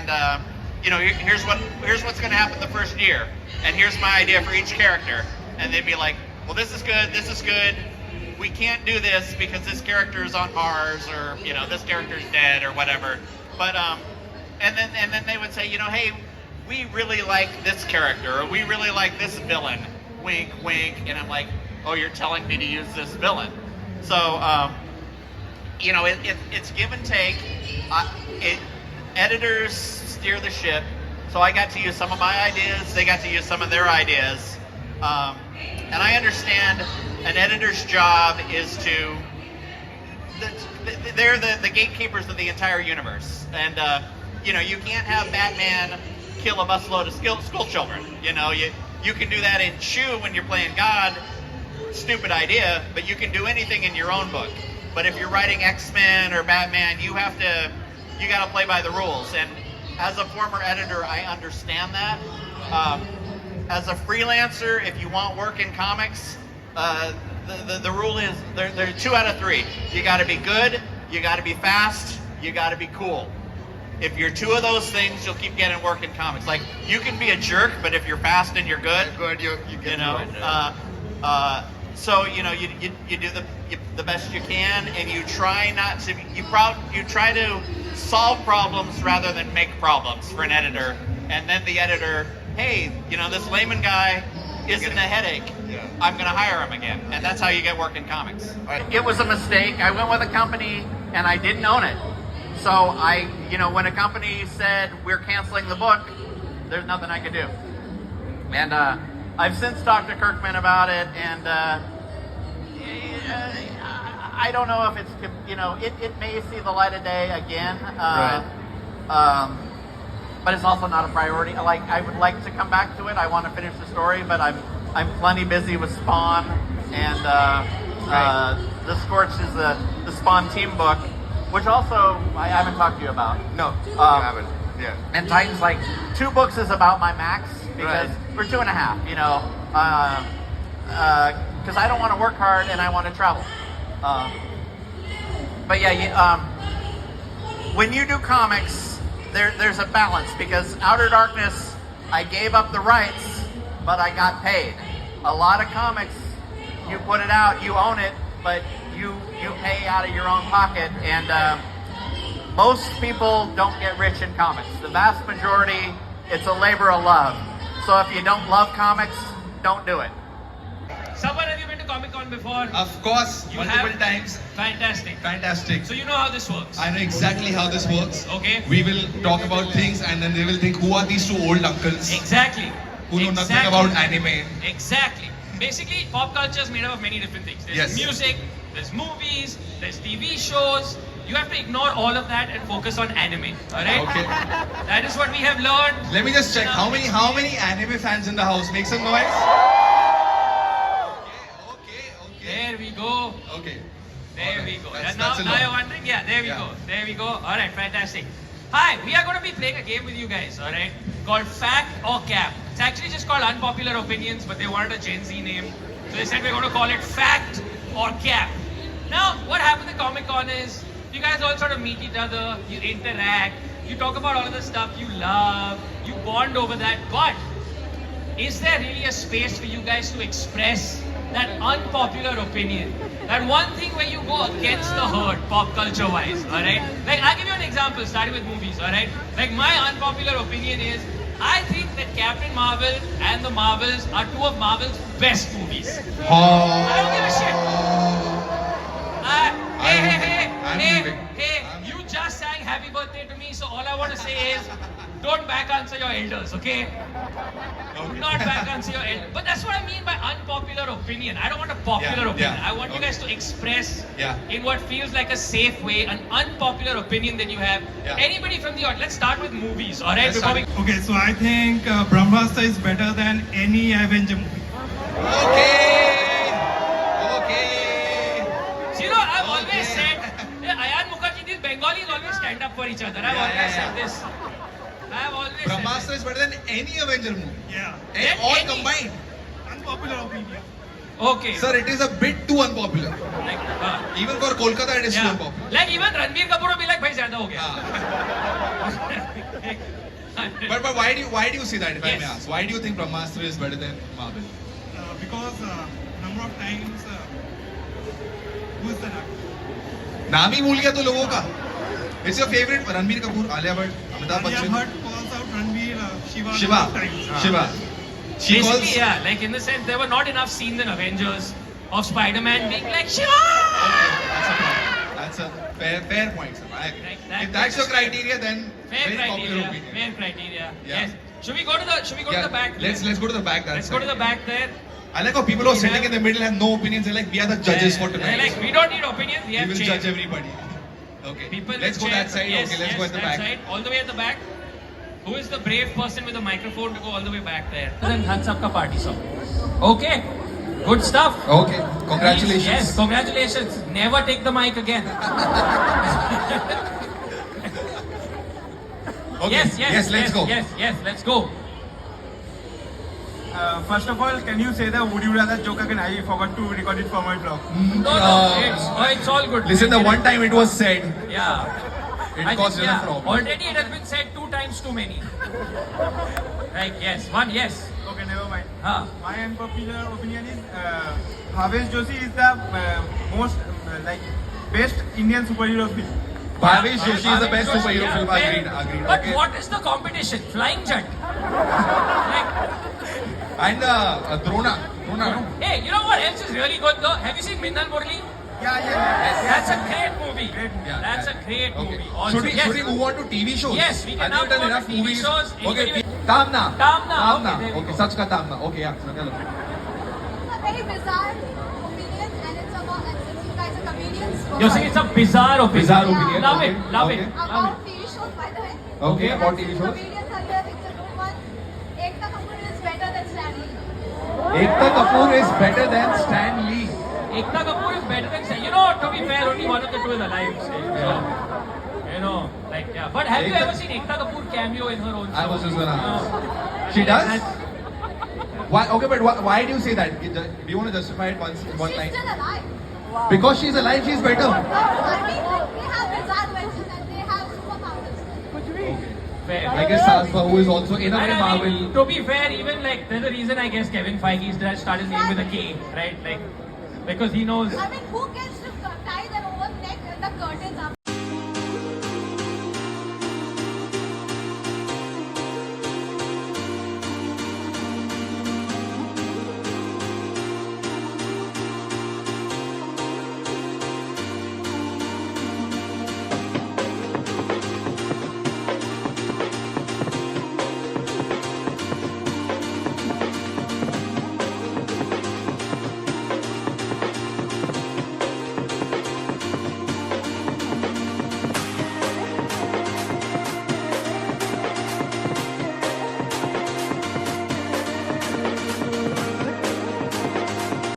and here's what's going to happen the first year, and here's my idea for each character, and they'd be like, well, this is good. We can't do this because this character is on Mars, or this character is dead, or whatever. But and then they would say, hey, we really like this character, or we really like this villain. Wink, wink. And I'm like, oh, you're telling me to use this villain? So it's give and take. Editors steer the ship, so I got to use some of my ideas. They got to use some of their ideas, and I understand an editor's job is to. They're the gatekeepers of the entire universe, and you can't have Batman kill a busload of school children. You can do that in Shu when you're playing God. Stupid idea, but you can do anything in your own book. But if you're writing X-Men or Batman, you got to play by the rules. And as a former editor, I understand that. As a freelancer, if you want work in comics, the rule is there are 2 out of 3. You got to be good, you got to be fast, you got to be cool. If you're 2 of those things, you'll keep getting work in comics. Like, you can be a jerk, but if you're fast and you're good, you get so you do the best you can, and you try not to. You try to solve problems rather than make problems for an editor. And then the editor, hey, this layman guy isn't a headache. Yeah. I'm going to hire him again, and that's how you get work in comics. It was a mistake. I went with a company, and I didn't own it. So when a company said we're canceling the book, there's nothing I could do. And I've since talked to Kirkman about it, and I don't know if it's it may see the light of day again. But it's also not a priority. Like, I would like to come back to it. I want to finish the story, but I'm plenty busy with Spawn, and The Scorch is the Spawn team book, which also I haven't talked to you about. No, you haven't. Yeah. And Titan's like 2 books is about my max, because we're 2.5. Because I don't want to work hard and I want to travel. But yeah, when you do comics, there's a balance, because Outer Darkness, I gave up the rights, but I got paid. A lot of comics, you put it out, you own it, but you pay out of your own pocket, and most people don't get rich in comics. The vast majority, it's a labor of love. So if you don't love comics, don't do it. Someone, have you been to Comic Con before? Of course, You multiple have? times. Fantastic. Fantastic. So you know how this works? I know exactly how this works. Okay. We will talk about things, and then they will think, who are these 2 old uncles Exactly. who know nothing about anime? Exactly. Basically, pop culture is made up of many different things. There's Yes. music, there's movies, there's TV shows. You have to ignore all of that and focus on anime. Alright? Okay. That is what we have learned. Let me just check. How many anime fans in the house? Make some noise. There we go. Okay. There we go. That's now a you're lot. wondering? Yeah, there we Yeah. go. There we go. Alright, fantastic. Hi, we are going to be playing a game with you guys, alright? Called Fact or Cap. It's actually just called Unpopular Opinions, but they wanted a Gen Z name. So they said we're going to call it Fact or Cap. Now, what happened at Comic Con is you guys all sort of meet each other, you interact, you talk about all of the stuff you love, you bond over that, but is there really a space for you guys to express that unpopular opinion? That one thing where you go against the herd, pop culture wise, alright? Like, I'll give you an example, starting with movies, alright? Like, my unpopular opinion is, I think that Captain Marvel and the Marvels are 2 of Marvel's best movies. I don't give a shit. Hey, you just sang happy birthday to me, so all I want to say is, don't back answer your elders, okay? Do not back answer your elders. But that's what I mean by unpopular opinion. I don't want a popular opinion. I want you guys to express in what feels like a safe way an unpopular opinion that you have. Anybody from the audience? Let's start with movies, alright? Okay, so I think Brahmastra is better than any Avenger movie. Okay. So, I've always said, Ayan Mukherjee, these Bengalis always stand up for each other. I've always said this. I've always said Brahmastra is better than any Avenger movie. Yeah. All combined. Unpopular opinion. Okay. Sir, it is a bit too unpopular. Like, Even for Kolkata, it is too yeah. unpopular. Like even Ranbir Kapoor will be like, "Bhai, zyada ho gaya." But why do you say that, if I may Yes. ask? Why do you think Brahmastra is better than Marvel? Because number of times, who is the actor? नाम ही भूल गया तो लोगों का. It's your favorite? Ranbir Kapoor, Alia Bhatt, Amitabh Alia Bachchan, Bhatt calls out Ranveer, Shiva. Shiva, number of times. Shiva. She Basically, calls. yeah, like in the sense there were not enough scenes in Avengers of Spider-Man being like Shiva. That's a fair point, sir. I agree. Like If that's your criteria, then Fair very popular criteria. opinion. Fair criteria. Yeah. Yes. Should we go to the back? Let's go to the back. Let's go to the back there. I like how people who are We sitting have- in the middle have no opinions. They're like, we are the judges for They're tonight. like, we don't need opinions. We We have will chairs. judge everybody. Okay. People Let's with go that chairs. side. Yes, Okay, let's go at the that back. side. All the way at the back. Who is the brave person with a microphone to go all the way back there? Then Hans Sapka party song. Okay. Good stuff. Okay. Congratulations. Yes, congratulations. Never take the mic again. Okay. Yes, let's go. Yes, let's go. First of all, can you say the would you rather joke again? I forgot to record it for my blog. No, it's all good. Listen, the one time it was said, Yeah. it I caused think, enough problem. already it has been said 2 times too many. Like, yes. One, yes. Okay, never mind. Huh. My unpopular opinion is Bhavesh Joshi is the most best Indian superhero film. Bhavesh Joshi is the best Joshi, superhero yeah, film. fair. Agreed. But Okay. what is the competition? Flying jet. Like, And Drona. No? hey, you know what else is really good though? Have you seen Minnal Murli? Yeah. That's a great movie. Yeah, That's yeah. a great Okay. movie. Also, Should we move on to TV shows? Yes, we can I now think we've done move on to enough TV movies. shows. Okay. Anybody- Tamna. Tamna. Okay, there we Okay, go. Sach ka Tamna. Okay, yeah. So tell us. It's a very bizarre opinion, and it's about, and since you guys are comedians, You're saying it's a bizarre opinion. Bizarre opinion. Love Okay. it. Love Okay. it. about TV shows, by the way. Okay, about And TV since shows. Comedians are here, it's a good one. Ekta Kapoor is better than Stanley. Ekta Kapoor is better than Stan Lee. Ekta Kapoor is better than you know. To be fair, only one of the two is alive. So, you know, like yeah. But have you Ekta- ever seen Ekta Kapoor cameo in her own show? I was just gonna You ask. know, She does? that's- Why? Okay, but why do you say that? Do you want to justify it one She's line? still alive. Because she's alive, she's better. No, I mean, like, they have bizarre inventions and they have superpowers. Fair. I guess Sasva, who is also in a And way I Marvel. mean, to be fair, even like there's a reason I guess Kevin Feige started his name with a K, right? Like because he knows. I mean, who gets